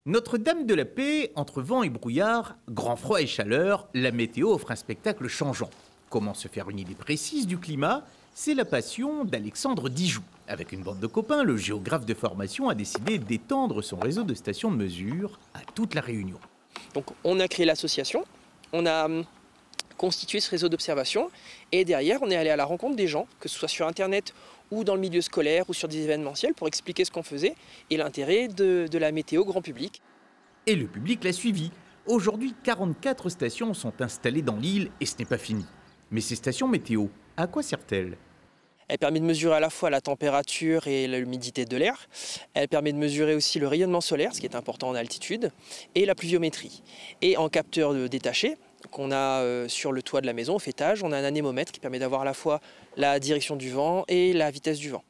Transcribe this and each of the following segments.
Notre-Dame de la Paix, entre vent et brouillard, grand froid et chaleur, la météo offre un spectacle changeant. Comment se faire une idée précise du climat? C'est la passion d'Alexandre Dijoux. Avec une bande de copains, le géographe de formation a décidé d'étendre son réseau de stations de mesure à toute la Réunion. Donc on a créé l'association, on a constitué ce réseau d'observation et derrière on est allé à la rencontre des gens, que ce soit sur internet ou dans le milieu scolaire ou sur des événementiels pour expliquer ce qu'on faisait et l'intérêt de la météo grand public. Et le public l'a suivi. Aujourd'hui, 44 stations sont installées dans l'île et ce n'est pas fini. Mais ces stations météo, à quoi servent-elles? Elle permet de mesurer à la fois la température et l'humidité de l'air. Elle permet de mesurer aussi le rayonnement solaire, ce qui est important en altitude, et la pluviométrie. Et en capteur détaché, qu'on a sur le toit de la maison, au faîtage, on a un anémomètre qui permet d'avoir à la fois la direction du vent et la vitesse du vent.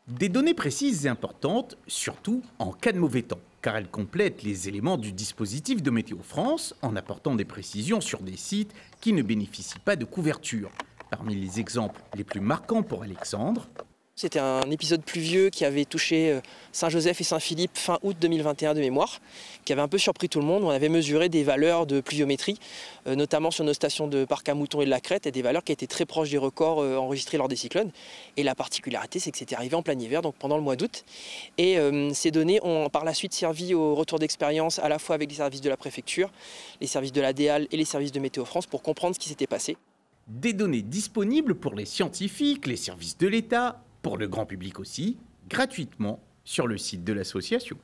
Des données précises et importantes, surtout en cas de mauvais temps, car elles complètent les éléments du dispositif de Météo France en apportant des précisions sur des sites qui ne bénéficient pas de couverture. Parmi les exemples les plus marquants pour Alexandre, c'était un épisode pluvieux qui avait touché Saint-Joseph et Saint-Philippe fin août 2021 de mémoire, qui avait un peu surpris tout le monde. On avait mesuré des valeurs de pluviométrie, notamment sur nos stations de Parc-à-Moutons et de la Crête, et des valeurs qui étaient très proches des records enregistrés lors des cyclones. Et la particularité, c'est que c'était arrivé en plein hiver, donc pendant le mois d'août. Et ces données ont par la suite servi au retour d'expérience à la fois avec les services de la préfecture, les services de la DEAL et les services de Météo France pour comprendre ce qui s'était passé. des données disponibles pour les scientifiques, les services de l'État, pour le grand public aussi, gratuitement sur le site de l'association.